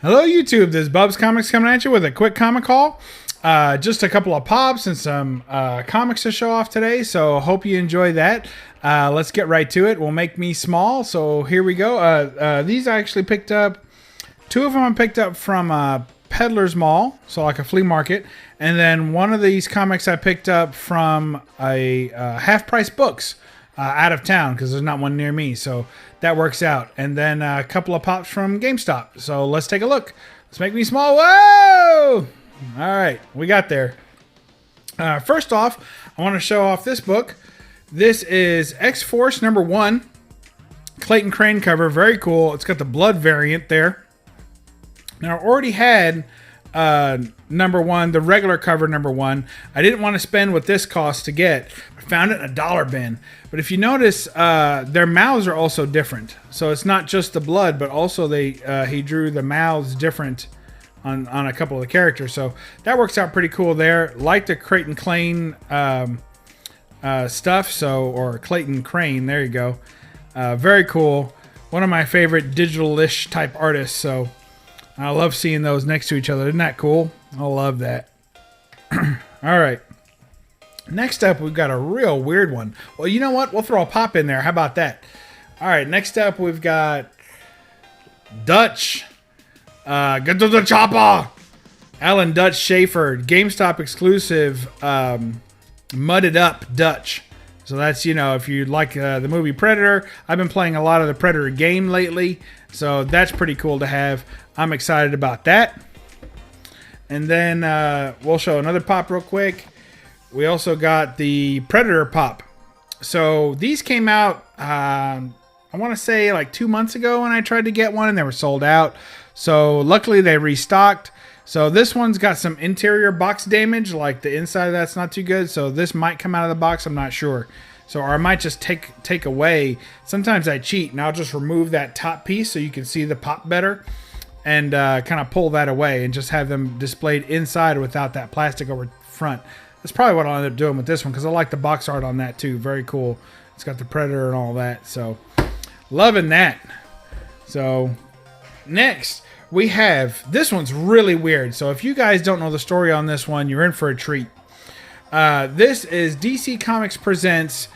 Hello, YouTube. This is BUB'S Comics coming at you with a quick comic haul. Just a couple of pops and some comics to show off today, so hope you enjoy that. Let's get right to it. We'll make me small, so here we go. These I actually picked up. Two of them I picked up from Peddler's Mall, so like a flea market. And then one of these comics I picked up from a half-price books out of town because there's not one near me, so that works out. And then a couple of pops from GameStop. So let's take a look. Let's make me small. Whoa! All right, we got there. First off, I want to show off this book. This is X-Force #1. Clayton Crain cover. Very cool. It's got the blood variant there. Now, I already had #1, the regular cover #1. I didn't want to spend what this cost to get. I found it in a dollar bin. But if you notice, their mouths are also different. So it's not just the blood, but also he drew the mouths different on a couple of the characters. So that works out pretty cool there. Like the Clayton Crain stuff, or Clayton Crain, there you go. Very cool. One of my favorite digital-ish type artists, so I love seeing those next to each other. Isn't that cool? I love that. All right. Next up, we've got a real weird one. Well, you know what? We'll throw a pop in there. How about that? All right. Next up, we've got Dutch. Get to the chopper. Alan Dutch Schaefer. GameStop exclusive. Mudded Up Dutch. So that's, if you like the movie Predator. I've been playing a lot of the Predator game lately. So that's pretty cool to have. I'm excited about that. And then we'll show another pop real quick. We also got the Predator pop. So these came out, I want to say like 2 months ago when I tried to get one and they were sold out. So luckily they restocked. So this one's got some interior box damage, like the inside of that's not too good. So this might come out of the box, I'm not sure. So, or I might just take away. Sometimes I cheat and I'll just remove that top piece so you can see the pop better. And kind of pull that away and just have them displayed inside without that plastic over front. That's probably what I'll end up doing with this one because I like the box art on that too. Very cool. It's got the Predator and all that. So, loving that. So, next we have, this one's really weird. So, if you guys don't know the story on this one, you're in for a treat. This is DC Comics Presents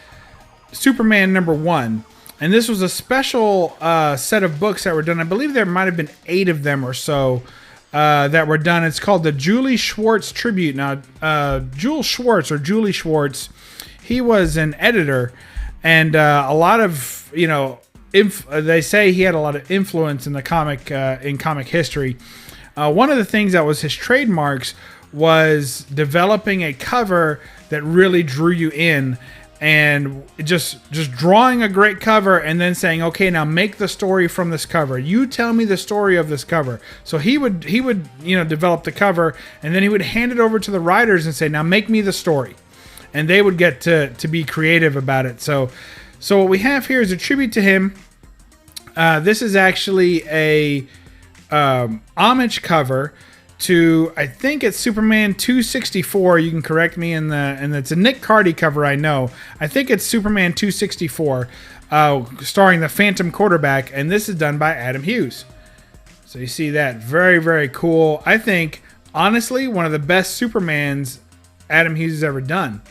Superman #1. And this was a special set of books that were done. I believe there might have been 8 of them or so that were done. It's called the Julie Schwartz Tribute. Now, Julie Schwartz, he was an editor. And a lot of, they say he had a lot of influence in the comic history. One of the things that was his trademarks was developing a cover that really drew you in. And just drawing a great cover and then saying, okay, now make the story from this cover. You tell me the story of this cover. So he would develop the cover and then he would hand it over to the writers and say, now make me the story. And they would get to be creative about it. So what we have here is a tribute to him. This is actually a homage cover to, I think it's Superman 264. You can correct me and it's a Nick Cardy cover, I know. I think it's Superman 264, starring the Phantom Quarterback, and this is done by Adam Hughes. So you see that. Very, very cool. I think, honestly, one of the best Supermans Adam Hughes has ever done.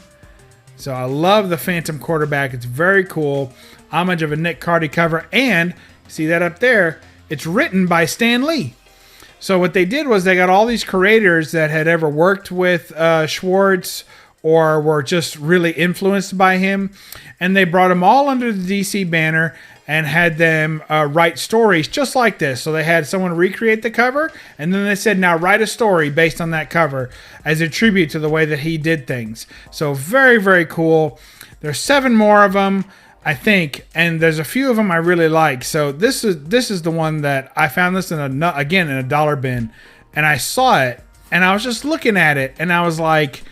So I love the Phantom Quarterback. It's very cool. Homage of a Nick Cardy cover, and see that up there? It's written by Stan Lee. So what they did was they got all these creators that had ever worked with Schwartz or were just really influenced by him. And they brought them all under the DC banner and had them write stories just like this. So they had someone recreate the cover. And then they said, now write a story based on that cover as a tribute to the way that he did things. So very, very cool. There's 7 more of them, I think, and there's a few of them I really like. So this is the one that I found this in a dollar bin, and I saw it, and I was just looking at it, and I was like,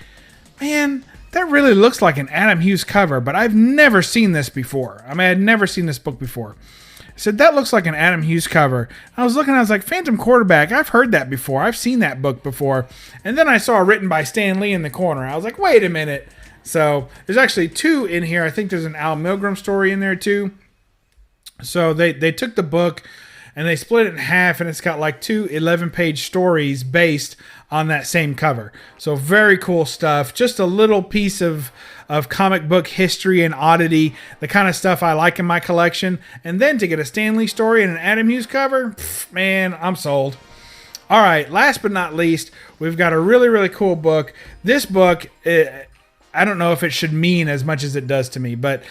man, that really looks like an Adam Hughes cover, but I've never seen this before. I mean, I'd never seen this book before. I said, that looks like an Adam Hughes cover. I was looking, I was like, Phantom Quarterback, I've heard that before. I've seen that book before. And then I saw it written by Stan Lee in the corner. I was like, wait a minute. So there's actually 2 in here. I think there's an Al Milgrom story in there too. So they took the book and they split it in half, and it's got like 2 11-page stories based on that same cover. So very cool stuff. Just a little piece of comic book history and oddity, the kind of stuff I like in my collection. And then to get a Stan Lee story and an Adam Hughes cover, man, I'm sold. All right, last but not least, we've got a really, really cool book. This book, I don't know if it should mean as much as it does to me, but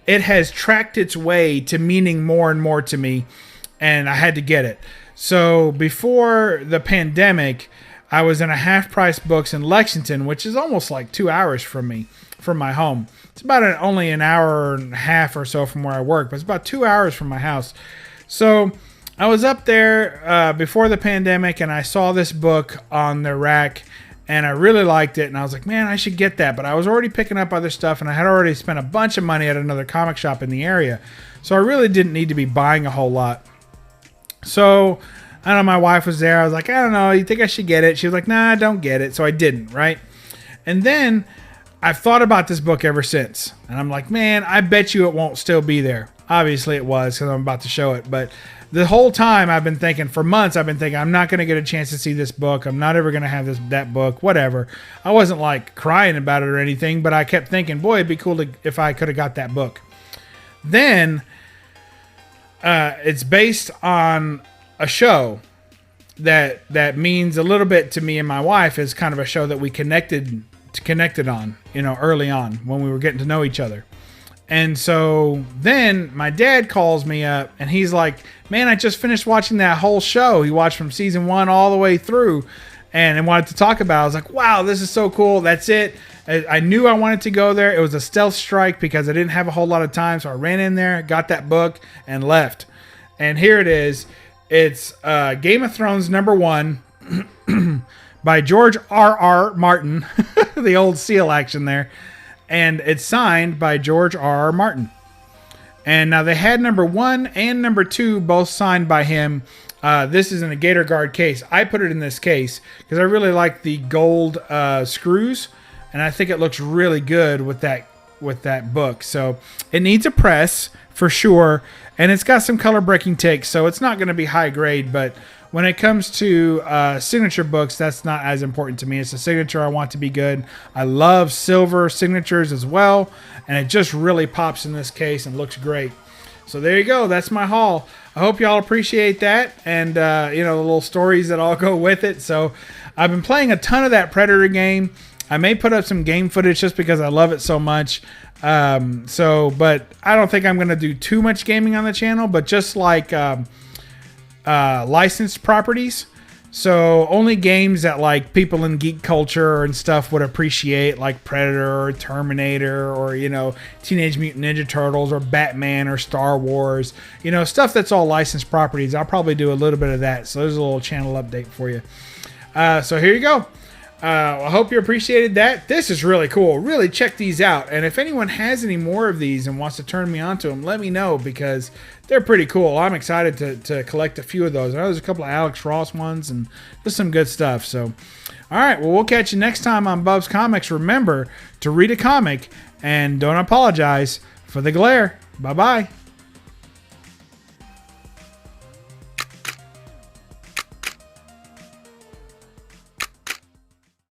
it has tracked its way to meaning more and more to me, and I had to get it. So before the pandemic, I was in a Half Price Books in Lexington, which is almost like 2 hours from my home. It's about only an hour and a half or so from where I work, but it's about 2 hours from my house. So I was up there before the pandemic, and I saw this book on the rack, and I really liked it, and I was like, man, I should get that. But I was already picking up other stuff, and I had already spent a bunch of money at another comic shop in the area, so I really didn't need to be buying a whole lot. So I don't know, my wife was there. I was like, I don't know, you think I should get it? She was like, nah, don't get it. So I didn't, right? And then I've thought about this book ever since, and I'm like, man, I bet you it won't still be there. Obviously it was, because I'm about to show it, but the whole time I've been thinking, for months, I've been thinking, I'm not going to get a chance to see this book. I'm not ever going to have that book, whatever. I wasn't like crying about it or anything, but I kept thinking, boy, it'd be cool if I could have got that book. Then it's based on a show that means a little bit to me and my wife. Is kind of a show that we connected on, early on when we were getting to know each other. And so then my dad calls me up, and he's like, man, I just finished watching that whole show. He watched from season 1 all the way through and wanted to talk about it. I was like, wow, this is so cool. That's it. I knew I wanted to go there. It was a stealth strike because I didn't have a whole lot of time. So I ran in there, got that book, and left. And here it is. It's Game of Thrones #1 by George R.R. Martin, the old seal action there. And it's signed by George R.R. Martin. And now they had #1 and #2 both signed by him. This is in a Gator Guard case. I put it in this case because I really like the gold screws, and I think it looks really good with that book. So it needs a press for sure, and it's got some color breaking ticks, so it's not going to be high grade, but when it comes to signature books, that's not as important to me. It's a signature I want to be good. I love silver signatures as well, and it just really pops in this case and looks great. So there you go. That's my haul. I hope y'all appreciate that, and the little stories that all go with it. So I've been playing a ton of that Predator game. I may put up some game footage just because I love it so much. But I don't think I'm going to do too much gaming on the channel, but just like licensed properties. So only games that like people in geek culture and stuff would appreciate, like Predator or Terminator or, Teenage Mutant Ninja Turtles or Batman or Star Wars, stuff that's all licensed properties. I'll probably do a little bit of that. So there's a little channel update for you. So here you go. I hope you appreciated that. This is really cool. Really check these out. And if anyone has any more of these and wants to turn me on to them, let me know because they're pretty cool. I'm excited to collect a few of those. I know there's a couple of Alex Ross ones and just some good stuff. So, all right. Well, we'll catch you next time on BUB'S Comics. Remember to read a comic and don't apologize for the glare. Bye-bye.